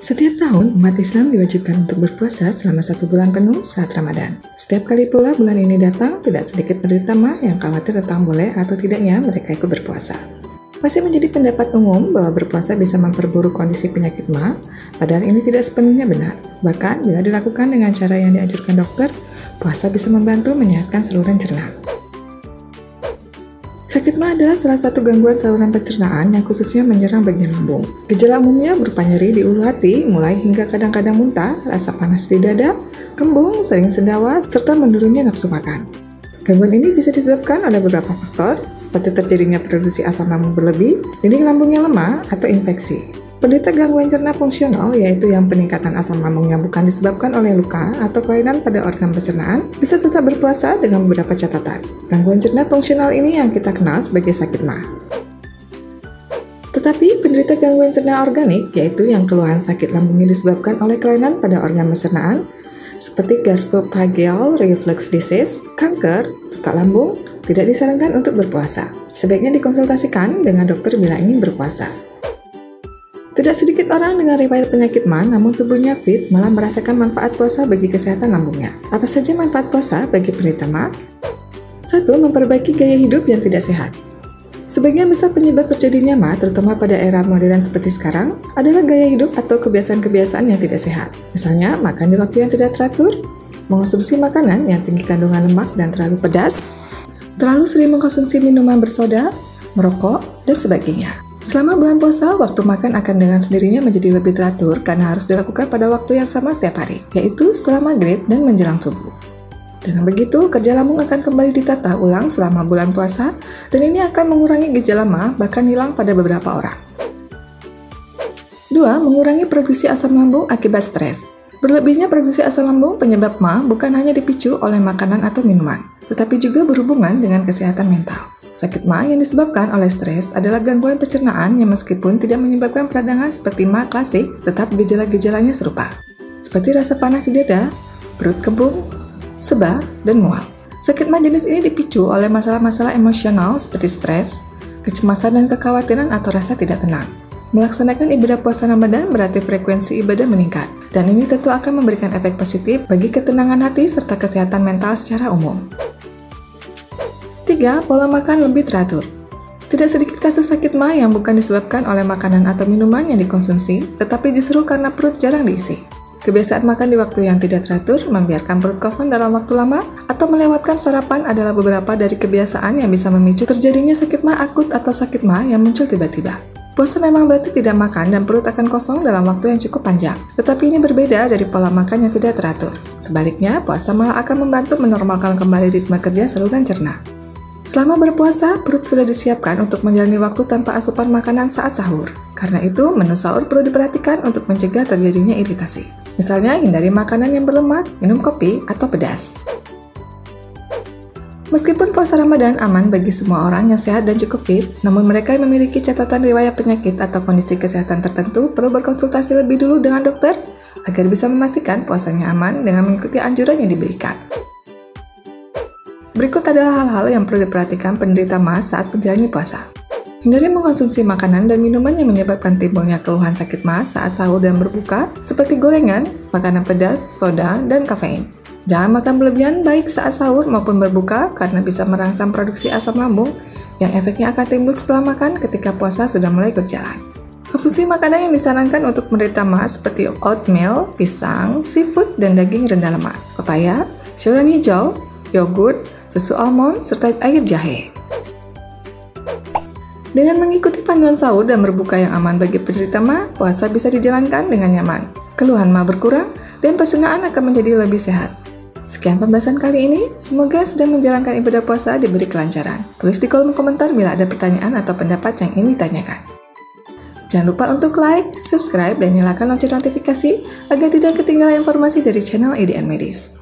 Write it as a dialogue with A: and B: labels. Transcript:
A: Setiap tahun, umat Islam diwajibkan untuk berpuasa selama 1 bulan penuh saat Ramadan. Setiap kali pula bulan ini datang, tidak sedikit penderita mah yang khawatir tentang boleh atau tidaknya mereka ikut berpuasa. Masih menjadi pendapat umum bahwa berpuasa bisa memperburuk kondisi penyakit mah, padahal ini tidak sepenuhnya benar. Bahkan, bila dilakukan dengan cara yang dianjurkan dokter, puasa bisa membantu menyehatkan saluran cerna. Sakit mah adalah salah satu gangguan saluran pencernaan yang khususnya menyerang bagian lambung. Gejala umumnya berupa nyeri di ulu hati, mulai hingga kadang-kadang muntah, rasa panas di dada, kembung, sering sendawa, serta menurunnya nafsu makan. Gangguan ini bisa disebabkan oleh beberapa faktor, seperti terjadinya produksi asam lambung berlebih, dinding lambung yang lemah, atau infeksi. Penderita gangguan cerna fungsional, yaitu yang peningkatan asam lambungnya bukan disebabkan oleh luka atau kelainan pada organ pencernaan, bisa tetap berpuasa dengan beberapa catatan. Gangguan cerna fungsional ini yang kita kenal sebagai sakit mah. Tetapi penderita gangguan cerna organik, yaitu yang keluhan sakit lambungnya disebabkan oleh kelainan pada organ pencernaan, seperti gastroesophageal reflux disease, kanker, luka lambung, tidak disarankan untuk berpuasa. Sebaiknya dikonsultasikan dengan dokter bila ingin berpuasa. Tidak sedikit orang dengan riwayat penyakit mah namun tubuhnya fit malah merasakan manfaat puasa bagi kesehatan lambungnya. Apa saja manfaat puasa bagi penderita mah? 1. Memperbaiki gaya hidup yang tidak sehat. Sebagian besar penyebab terjadinya mah, terutama pada era modern seperti sekarang, adalah gaya hidup atau kebiasaan-kebiasaan yang tidak sehat. Misalnya, makan di waktu yang tidak teratur, mengonsumsi makanan yang tinggi kandungan lemak dan terlalu pedas, terlalu sering mengkonsumsi minuman bersoda, merokok, dan sebagainya. Selama bulan puasa, waktu makan akan dengan sendirinya menjadi lebih teratur karena harus dilakukan pada waktu yang sama setiap hari, yaitu setelah maghrib dan menjelang subuh. Dengan begitu, kerja lambung akan kembali ditata ulang selama bulan puasa, dan ini akan mengurangi gejala mah, bahkan hilang pada beberapa orang. 2. Mengurangi produksi asam lambung akibat stres. Berlebihnya produksi asam lambung penyebab mah bukan hanya dipicu oleh makanan atau minuman, tetapi juga berhubungan dengan kesehatan mental. Sakit mah yang disebabkan oleh stres adalah gangguan pencernaan yang meskipun tidak menyebabkan peradangan seperti mah klasik, tetap gejala-gejalanya serupa, seperti rasa panas di dada, perut kembung, sebal, dan mual. Sakit mah jenis ini dipicu oleh masalah-masalah emosional seperti stres, kecemasan dan kekhawatiran atau rasa tidak tenang. Melaksanakan ibadah puasa Ramadan berarti frekuensi ibadah meningkat, dan ini tentu akan memberikan efek positif bagi ketenangan hati serta kesehatan mental secara umum. 3. Pola makan lebih teratur. Tidak sedikit kasus sakit mah yang bukan disebabkan oleh makanan atau minuman yang dikonsumsi, tetapi justru karena perut jarang diisi. Kebiasaan makan di waktu yang tidak teratur, membiarkan perut kosong dalam waktu lama, atau melewatkan sarapan adalah beberapa dari kebiasaan yang bisa memicu terjadinya sakit mah akut atau sakit mah yang muncul tiba-tiba. Puasa memang berarti tidak makan dan perut akan kosong dalam waktu yang cukup panjang, tetapi ini berbeda dari pola makan yang tidak teratur. Sebaliknya, puasa malah akan membantu menormalkan kembali ritme kerja saluran cerna. Selama berpuasa, perut sudah disiapkan untuk menjalani waktu tanpa asupan makanan saat sahur. Karena itu, menu sahur perlu diperhatikan untuk mencegah terjadinya iritasi. Misalnya, hindari makanan yang berlemak, minum kopi, atau pedas. Meskipun puasa Ramadan aman bagi semua orang yang sehat dan cukup fit, namun mereka yang memiliki catatan riwayat penyakit atau kondisi kesehatan tertentu perlu berkonsultasi lebih dulu dengan dokter agar bisa memastikan puasanya aman dengan mengikuti anjuran yang diberikan. Berikut adalah hal-hal yang perlu diperhatikan penderita mah saat menjalani puasa. Hindari mengkonsumsi makanan dan minuman yang menyebabkan timbulnya keluhan sakit mah saat sahur dan berbuka, seperti gorengan, makanan pedas, soda, dan kafein. Jangan makan berlebihan baik saat sahur maupun berbuka karena bisa merangsang produksi asam lambung yang efeknya akan timbul setelah makan ketika puasa sudah mulai berjalan. Konsumsi makanan yang disarankan untuk penderita mah seperti oatmeal, pisang, seafood, dan daging rendah lemak, pepaya, sayuran hijau, yogurt, susu almond, serta air jahe. Dengan mengikuti panduan sahur dan berbuka yang aman bagi penderita mah, puasa bisa dijalankan dengan nyaman. Keluhan mah berkurang, dan pencernaan akan menjadi lebih sehat. Sekian pembahasan kali ini, semoga sedang menjalankan ibadah puasa diberi kelancaran. Tulis di kolom komentar bila ada pertanyaan atau pendapat yang ingin ditanyakan. Jangan lupa untuk like, subscribe, dan nyalakan lonceng notifikasi agar tidak ketinggalan informasi dari channel IDN Medis.